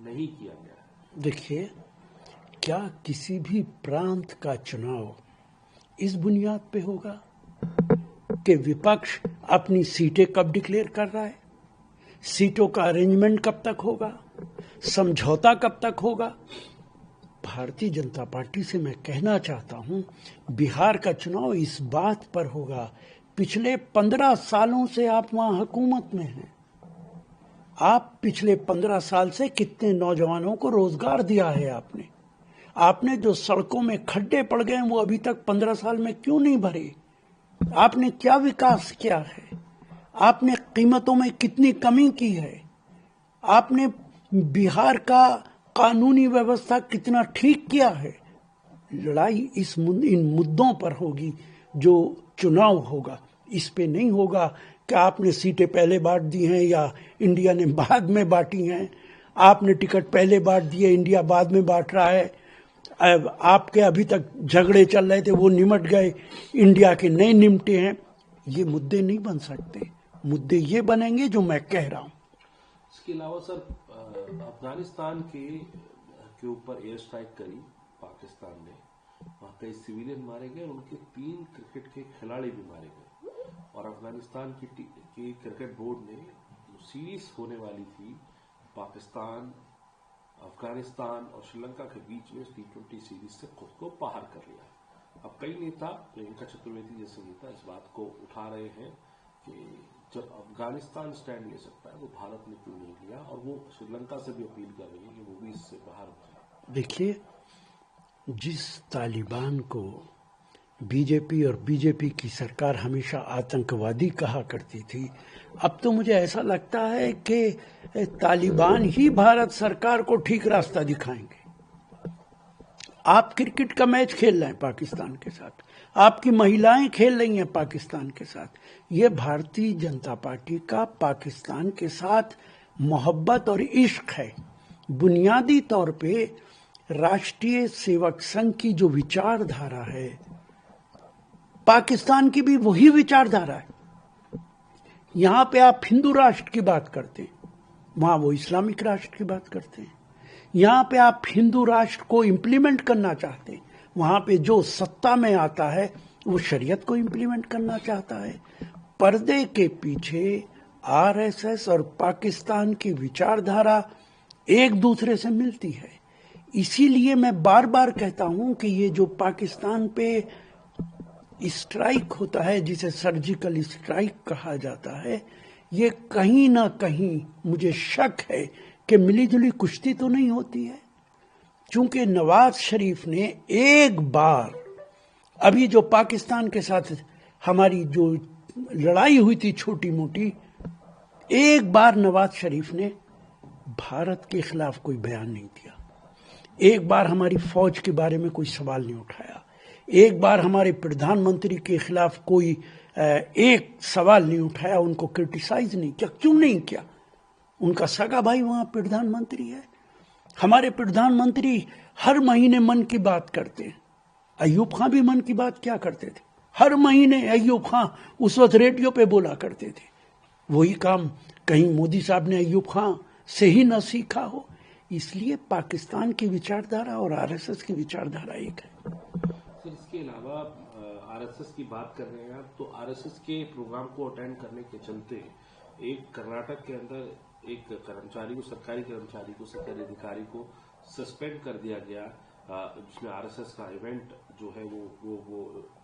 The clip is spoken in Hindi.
नहीं किया गया है। देखिए, क्या किसी भी प्रांत का चुनाव इस बुनियाद पे होगा कि विपक्ष अपनी सीटें कब डिक्लेयर कर रहा है, सीटों का अरेंजमेंट कब तक होगा, समझौता कब तक होगा? भारतीय जनता पार्टी से मैं कहना चाहता हूं, बिहार का चुनाव इस बात पर होगा, पिछले 15 सालों से आप वहां हुकूमत में हैं, आप पिछले 15 साल से कितने नौजवानों को रोजगार दिया है आपने जो सड़कों में खड्डे पड़ गए वो अभी तक 15 साल में क्यों नहीं भरे? आपने क्या विकास किया है? आपने कीमतों में कितनी कमी की है? आपने बिहार का कानूनी व्यवस्था कितना ठीक किया है? लड़ाई इन मुद्दों पर होगी जो चुनाव होगा। इस पे नहीं होगा कि आपने सीटें पहले बांट दी हैं या इंडिया ने बाद में बांटी हैं, आपने टिकट पहले बांट दिए, इंडिया बाद में बांट रहा है, आपके अभी तक झगड़े चल रहे थे वो निमट गए, इंडिया के नए निमटे हैं। ये मुद्दे नहीं बन सकते। मुद्दे ये बनेंगे जो मैं कह रहा हूं। इसके अलावा सर, अफगानिस्तान के ऊपर एयर स्ट्राइक करी पाकिस्तान ने, वहां कई सिविलियन मारे गए, उनके 3 क्रिकेट के खिलाड़ी भी मारे गए, और अफगानिस्तान की क्रिकेट बोर्ड ने सीरीज होने वाली थी पाकिस्तान, अफगानिस्तान और श्रीलंका के बीच में T20 सीरीज से खुद को बाहर कर लिया। अब कई नेता, प्रियंका चतुर्वेदी जैसे नेता इस बात को उठा रहे हैं कि जब अफगानिस्तान स्टैंड ले सकता है तो भारत ने क्यों नहीं लिया, और वो श्रीलंका से भी अपील कर रही है कि वो भी इससे बाहर उतरे। देखिए, जिस तालिबान को बीजेपी और बीजेपी की सरकार हमेशा आतंकवादी कहा करती थी, अब तो मुझे ऐसा लगता है कि तालिबान ही भारत सरकार को ठीक रास्ता दिखाएंगे। आप क्रिकेट का मैच खेल रहे हैं पाकिस्तान के साथ, आपकी महिलाएं खेल रही हैं पाकिस्तान के साथ। ये भारतीय जनता पार्टी का पाकिस्तान के साथ मोहब्बत और इश्क है। बुनियादी तौर पे राष्ट्रीय सेवक संघ की जो विचारधारा है, पाकिस्तान की भी वही विचारधारा है। यहां पे आप हिंदू राष्ट्र की बात करते हैं, वहां वो इस्लामिक राष्ट्र की बात करते हैं। यहां पे आप हिंदू राष्ट्र को इंप्लीमेंट करना चाहते हैं, वहां पे जो सत्ता में आता है वो शरीयत को इंप्लीमेंट करना चाहता है। पर्दे के पीछे आरएसएस और पाकिस्तान की विचारधारा एक दूसरे से मिलती है। इसीलिए मैं बार बार कहता हूं कि ये जो पाकिस्तान पे स्ट्राइक होता है, जिसे सर्जिकल स्ट्राइक कहा जाता है, ये कहीं ना कहीं मुझे शक है कि मिलीजुली कुश्ती तो नहीं होती है। क्योंकि नवाज शरीफ ने एक बार, अभी जो पाकिस्तान के साथ हमारी जो लड़ाई हुई थी छोटी मोटी, एक बार नवाज शरीफ ने भारत के खिलाफ कोई बयान नहीं दिया, एक बार हमारी फौज के बारे में कोई सवाल नहीं उठाया, एक बार हमारे प्रधानमंत्री के खिलाफ कोई एक सवाल नहीं उठाया, उनको क्रिटिसाइज नहीं किया। क्यों नहीं किया? उनका सगा भाई वहां प्रधानमंत्री है। हमारे प्रधानमंत्री हर महीने मन की बात करते हैं। अय्यूब खां भी मन की बात क्या करते थे? हर महीने अय्यूब खां उस वक्त रेडियो पे बोला करते थे। वही काम कहीं मोदी साहब ने अय्यूब खां से ही न सीखा हो। इसलिए पाकिस्तान की विचारधारा और आरएसएस की विचारधारा एक है। सर, इसके अलावा आरएसएस की बात कर रहे हैं आप, तो आरएसएस के प्रोग्राम को अटेंड करने के चलते एक कर्नाटक के अंदर एक कर्मचारी को, सरकारी कर्मचारी को, सरकारी अधिकारी को सस्पेंड कर दिया गया, जिसमें आरएसएस का इवेंट जो है वो